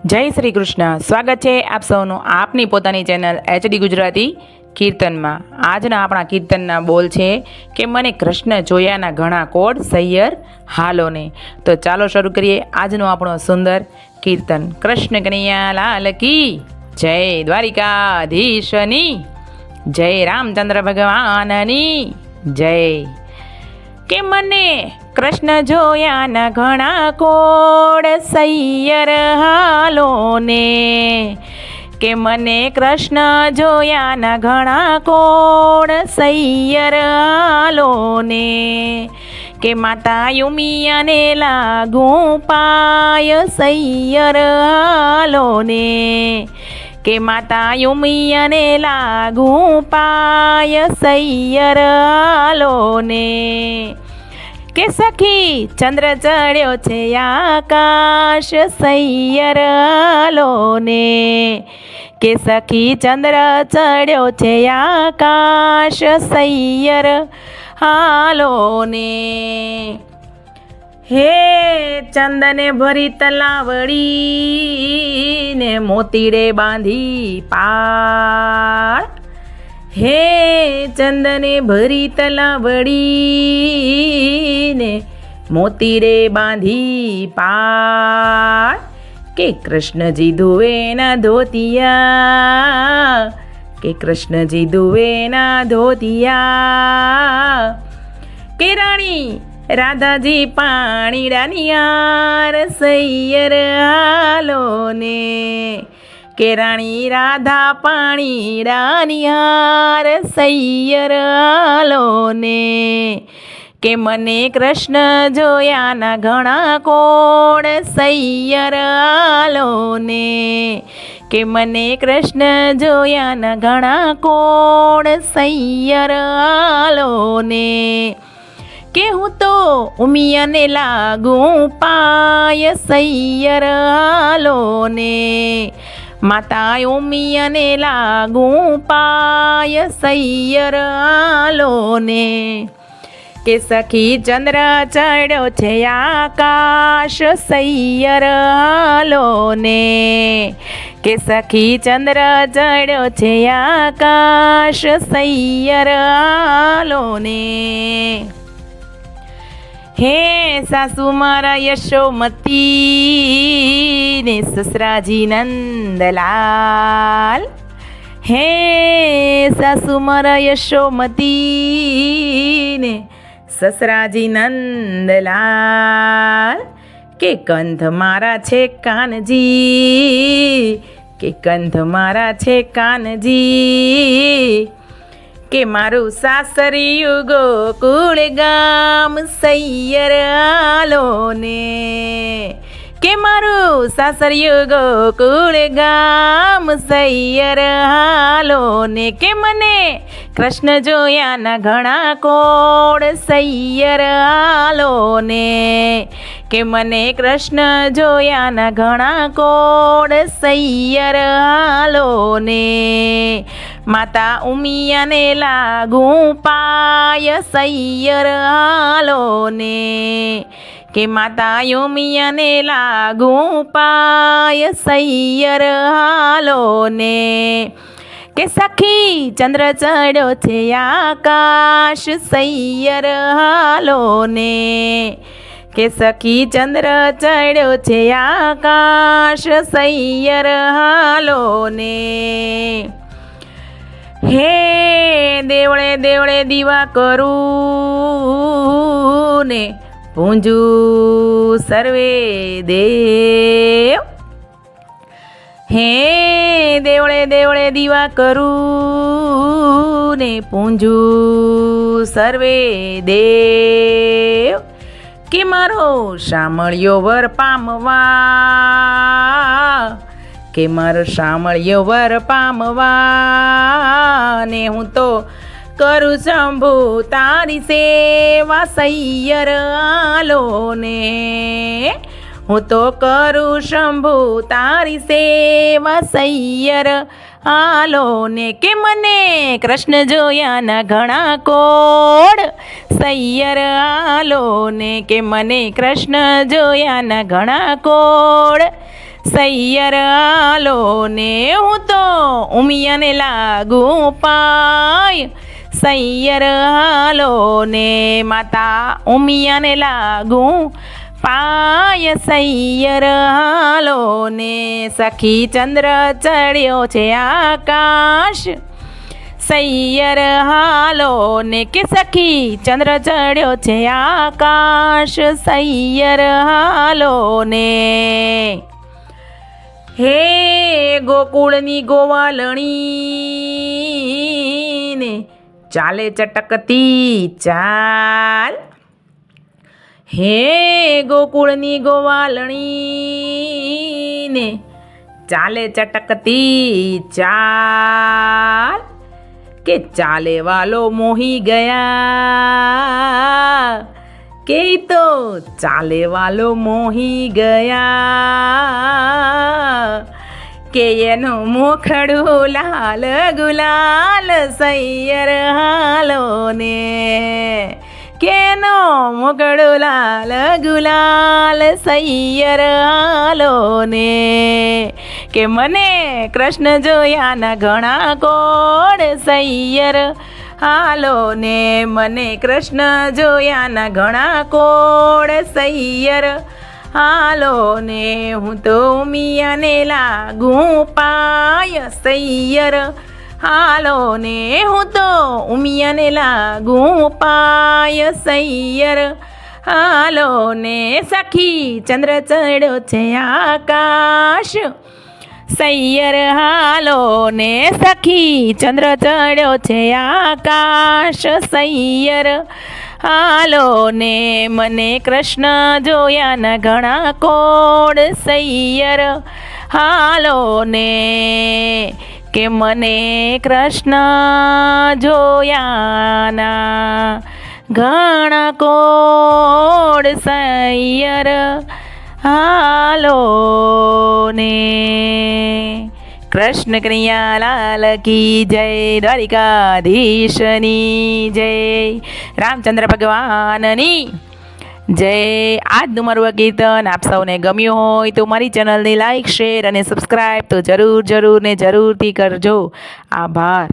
જય શ્રી કૃષ્ણ. સ્વાગત છે આપ સૌનું આપની પોતાની ચેનલ HD ગુજરાતી કીર્તનમાં. આજના આપણા કીર્તનના બોલ છે કે મને કૃષ્ણ જોયાના ઘણા કોડ સૈયર હાલોને. તો ચાલો શરૂ કરીએ આજનો આપણો સુંદર કીર્તન. કૃષ્ણ કનૈયા લાલ કી જય, દ્વારિકાધીશની જય, રામચંદ્ર ભગવાનની જય. કે મને કૃષ્ણ જોયાના ઘણા કોડ સૈયર હાલોને. કે મને કૃષ્ણ જોયાના ઘણા કોડ સૈયર હાલોને. કે માતા યુમિયાને લાગુ પાય સૈયર હાલોને. કે માતા યુમિયાને લાગુ પાય સૈયર હાલોને. કે સખી ચંદ્ર ચડ્યો છે આકાશ સૈયર હાલોને. કે સખી ચંદ્ર ચડ્યો છે આકાશ સૈયર હાલોને. હે ચંદને ભરી તલાવડીને મોતીડે બાંધી પાળ. હે ચંદને ભરી તલાવડીને મોતીડે બાંધી પાળ. કે કૃષ્ણજી ધોવે ના ધોતિયા. કે કૃષ્ણજી ધોવે ના ધોતિયા. કે રાણી રાધાજી પાણીડાની હાર સૈયર હાલોને. કે રાણી રાધા પાણીડાની હાર સૈયર હાલોને. કે મને કૃષ્ણ જોયાના ઘણા કોડ સૈયર હાલોને. કે મને કૃષ્ણ જોયાના ઘણા કોડ સૈયર હાલોને. કે હું તો ઉમિયાને લાગુ પાય સૈયર હાલોને. માતા ઉમિયાને લાગુ પાય સૈયર હાલોને. કે સખી ચંદ્ર ચડ્યો છે આકાશ સૈયર હાલોને. કે સખી ચંદ્ર ચડ્યો છે આકાશ સૈયર હાલોને. હે સાસુ મારા યશોમતી ને સસરાજી નંદલાલ. હે સાસુ મારા યશોમતી ને સસરાજી નંદલાલ. કે કંધ મારા છે કાનજી. કે કંધ મારા છે કાનજી. કે મારું સાસરિયું ગોકુળ ગામ સૈયર હાલોને. કે મારું સાસરિયું ગોકુળ ગામ સૈયર હાલોને. કે મને કૃષ્ણ જોયાના ઘણા કોડ સૈયર હાલોને. કે મને કૃષ્ણ જોયાના ઘણા કોડ સૈયર હાલોને. માતા ઉમિયાને લાગુ પાય સૈયર હાલોને. કે માતા ઉમિયાને લાગુ પાય સૈયર હાલોને. કે સખી ચંદ્ર ચડ્યો છે આકાશ સૈયર હાલોને. કે સખી ચંદ્ર ચડ્યો છે આકાશ સૈયર હાલોને. હે દેવળે દેવળે દીવા કરું ને પૂંજું સર્વે દેવ. હે દેવળે દેવળે દીવા કરું ને પૂંજું સર્વે દેવ. કે મારો શામળિયો વર પામવા. કે મારો શામળિયો વર પામવા. ને હું તો કરું શંભુ તારી સેવા સૈયર હાલોને. હું તો કરું શંભુ તારી સેવા સૈયર હાલોને. કે મને કૃષ્ણ જોયાના ઘણા કોડ સૈયર હાલોને. કે મને કૃષ્ણ જોયાના ઘણા કોડ સૈયર હાલો ને હું તો ઉમિયાને લાગુ પાય સૈયર હાલો ને માતા ઉમિયાને લાગુ પાય સૈયર હાલો ને સખી ચંદ્ર ચડ્યો છે આકાશ સૈયર હાલો ને કે સખી ચંદ્ર ચડ્યો છે આકાશ સૈયર હાલો ને હે ગોકુળની ગોવાલણી ને ચાલે ચટકતી ચાલ હે ગોકુળની ગોવાલણી ને ચાલે ચટકતી ચાલ કે ચાલે વાલો મોહી ગયા કે તો ચાલે વાલો મોહી ગયા કે એનું મુખડું લાલ ગુલાલ સૈયર હાલો ને કેનો મુખડું લાલ ગુલાલ સૈયર હાલો ને કે મને કૃષ્ણ જોયાના ઘણા કોડ સૈયર હાલો ને મને કૃષ્ણ જોયાના ઘણા કોડ સૈયર હાલો ને હું તો ઉમિયાને લાગુ પાય સૈયર હાલો ને હું તો ઉમિયાને લાગુ પાય સૈયર હાલો ને સખી ચંદ્ર ચડ્યો છે આકાશ સૈયર હાલો ને સખી ચંદ્ર ચડ્યો છે આકાશ સૈયર હાલો ને મને કૃષ્ણ જોયાના ઘણા કોડ સૈયર હાલો ને કે મને કૃષ્ણ જોયાના ઘણા કોડ સૈયર હાલો ને કૃષ્ણ કનૈયા લાલ કી જય દ્વારિકાધીશની જય રામચંદ્ર ભગવાનની જય આજનું મારું આ કીર્તન આપ સૌને ગમ્યું હોય તો મારી ચેનલને લાઈક શેર અને સબસ્ક્રાઈબ તો જરૂરથી કરજો આભાર.